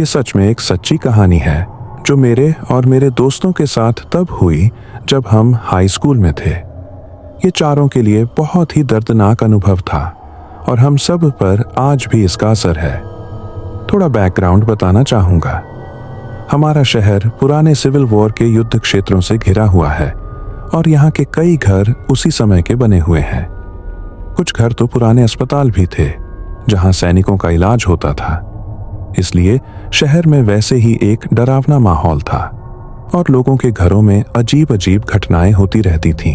ये सच में एक सच्ची कहानी है जो मेरे और मेरे दोस्तों के साथ तब हुई जब हम हाई स्कूल में थे। ये चारों के लिए बहुत ही दर्दनाक अनुभव था और हम सब पर आज भी इसका असर है। थोड़ा बैकग्राउंड बताना चाहूँगा। हमारा शहर पुराने सिविल वॉर के युद्ध क्षेत्रों से घिरा हुआ है और यहाँ के कई घर उसी समय के बने हुए हैं। कुछ घर तो पुराने अस्पताल भी थे जहाँ सैनिकों का इलाज होता था। इसलिए शहर में वैसे ही एक डरावना माहौल था और लोगों के घरों में अजीब अजीब घटनाएं होती रहती थीं।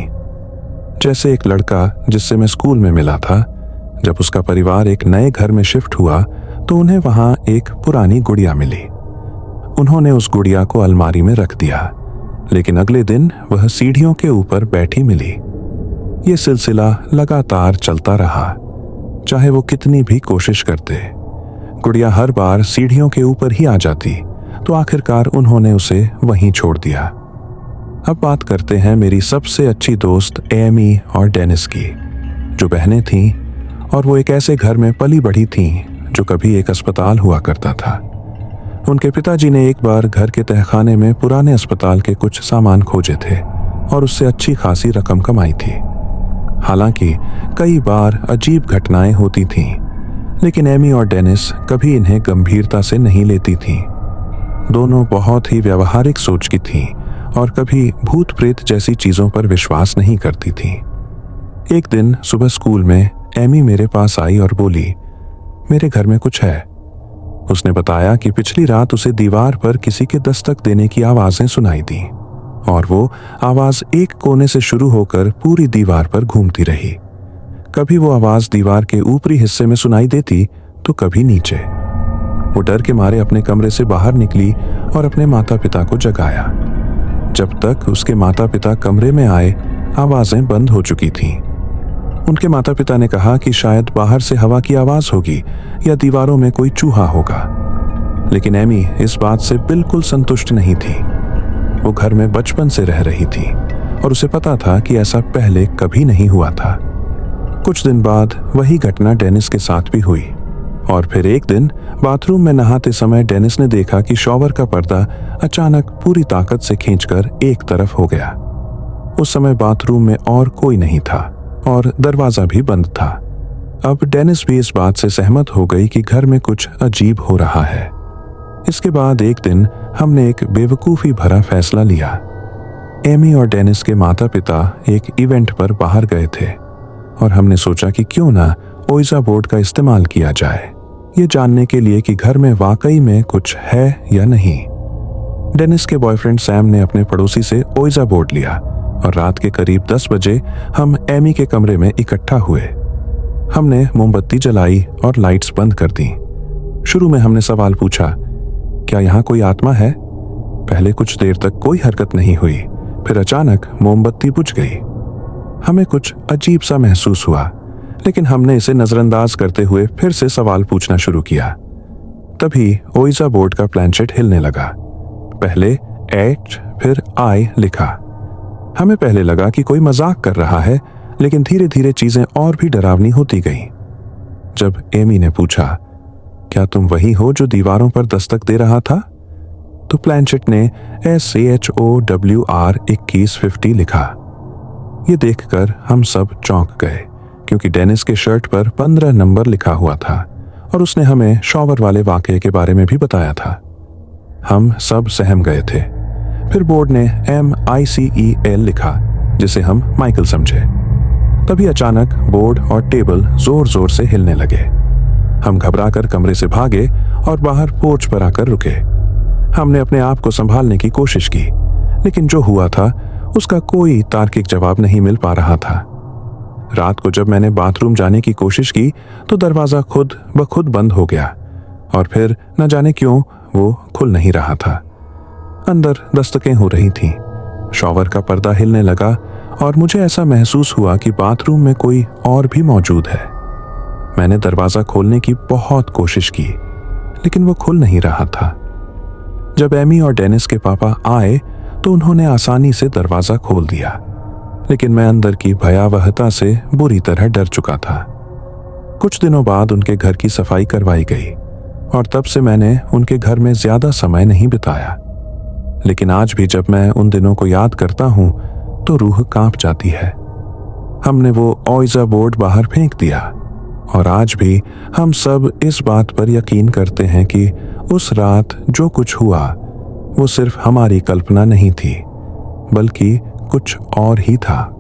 जैसे एक लड़का जिससे मैं स्कूल में मिला था, जब उसका परिवार एक नए घर में शिफ्ट हुआ तो उन्हें वहां एक पुरानी गुड़िया मिली। उन्होंने उस गुड़िया को अलमारी में रख दिया, लेकिन अगले दिन वह सीढ़ियों के ऊपर बैठी मिली। ये सिलसिला लगातार चलता रहा, चाहे वो कितनी भी कोशिश करते। गुड़िया हर बार सीढ़ियों के ऊपर ही आ जाती, तो आखिरकार उन्होंने उसे वहीं छोड़ दिया। अब बात करते हैं मेरी सबसे अच्छी दोस्त एमी और डेनिस की, जो बहनें थीं और वो एक ऐसे घर में पली बढ़ी थीं जो कभी एक अस्पताल हुआ करता था। उनके पिताजी ने एक बार घर के तहखाने में पुराने अस्पताल के कुछ सामान खोजे थे और उससे अच्छी खासी रकम कमाई थी। हालांकि कई बार अजीब घटनाएं होती थीं, लेकिन एमी और डेनिस कभी इन्हें गंभीरता से नहीं लेती थीं। दोनों बहुत ही व्यावहारिक सोच की थीं और कभी भूत प्रेत जैसी चीजों पर विश्वास नहीं करती थीं। एक दिन सुबह स्कूल में एमी मेरे पास आई और बोली, मेरे घर में कुछ है। उसने बताया कि पिछली रात उसे दीवार पर किसी के दस्तक देने की आवाजें सुनाई दी और वो आवाज एक कोने से शुरू होकर पूरी दीवार पर घूमती रही। कभी वो आवाज दीवार के ऊपरी हिस्से में सुनाई देती तो कभी नीचे। वो डर के मारे अपने कमरे से बाहर निकली और अपने माता पिता को जगाया। जब तक उसके माता पिता कमरे में आए, आवाजें बंद हो चुकी थीं। उनके माता पिता ने कहा कि शायद बाहर से हवा की आवाज होगी या दीवारों में कोई चूहा होगा, लेकिन एमी इस बात से बिल्कुल संतुष्ट नहीं थी। वो घर में बचपन से रह रही थी और उसे पता था कि ऐसा पहले कभी नहीं हुआ था। कुछ दिन बाद वही घटना डेनिस के साथ भी हुई और फिर एक दिन बाथरूम में नहाते समय डेनिस ने देखा कि शॉवर का पर्दा अचानक पूरी ताकत से खींचकर एक तरफ हो गया। उस समय बाथरूम में और कोई नहीं था और दरवाजा भी बंद था। अब डेनिस भी इस बात से सहमत हो गई कि घर में कुछ अजीब हो रहा है। इसके बाद एक दिन हमने एक बेवकूफ़ी भरा फैसला लिया। एमी और डेनिस के माता पिता एक इवेंट पर बाहर गए थे और हमने सोचा कि क्यों ना ओइजा बोर्ड का इस्तेमाल किया जाए, ये जानने के लिए कि घर में वाकई में कुछ है या नहीं। डेनिस के बॉयफ्रेंड सैम ने अपने पड़ोसी से ओइजा बोर्ड लिया और रात के करीब 10 बजे हम एमी के कमरे में इकट्ठा हुए। हमने मोमबत्ती जलाई और लाइट्स बंद कर दी। शुरू में हमने सवाल पूछा, क्या यहाँ कोई आत्मा है? पहले कुछ देर तक कोई हरकत नहीं हुई, फिर अचानक मोमबत्ती बुझ गई। हमें कुछ अजीब सा महसूस हुआ, लेकिन हमने इसे नजरअंदाज करते हुए फिर से सवाल पूछना शुरू किया। तभी ओइजा बोर्ड का प्लैनचेट हिलने लगा। पहले H फिर I लिखा। हमें पहले लगा कि कोई मजाक कर रहा है, लेकिन धीरे धीरे चीजें और भी डरावनी होती गईं। जब एमी ने पूछा, क्या तुम वही हो जो दीवारों पर दस्तक दे रहा था? तो प्लैनचेट ने SHOWR 2150 लिखा। ये देखकर हम सब चौंक गए, क्योंकि डेनिस के शर्ट पर 15 नंबर लिखा हुआ था और उसने हमें शॉवर वाले वाकये के बारे में भी बताया था। हम सब सहम गए थे। फिर बोर्ड ने MICHEL लिखा, जिसे हम माइकल समझे। तभी अचानक बोर्ड और टेबल जोर जोर से हिलने लगे। हम घबराकर कमरे से भागे और बाहर पोर्च पर आकर रुके। हमने अपने आप को संभालने की कोशिश की, लेकिन जो हुआ था उसका कोई तार्किक जवाब नहीं मिल पा रहा था। रात को जब मैंने बाथरूम जाने की कोशिश की तो दरवाजा खुद ब खुद बंद हो गया और फिर न जाने क्यों वो खुल नहीं रहा था। अंदर दस्तकें हो रही थीं, शॉवर का पर्दा हिलने लगा और मुझे ऐसा महसूस हुआ कि बाथरूम में कोई और भी मौजूद है। मैंने दरवाजा खोलने की बहुत कोशिश की, लेकिन वो खुल नहीं रहा था। जब एमी और डेनिस के पापा आए तो उन्होंने आसानी से दरवाजा खोल दिया, लेकिन मैं अंदर की भयावहता से बुरी तरह डर चुका था। कुछ दिनों बाद उनके घर की सफाई करवाई गई और तब से मैंने उनके घर में ज्यादा समय नहीं बिताया। लेकिन आज भी जब मैं उन दिनों को याद करता हूं तो रूह कांप जाती है। हमने वो ओइजा बोर्ड बाहर फेंक दिया और आज भी हम सब इस बात पर यकीन करते हैं कि उस रात जो कुछ हुआ वो सिर्फ हमारी कल्पना नहीं थी, बल्कि कुछ और ही था।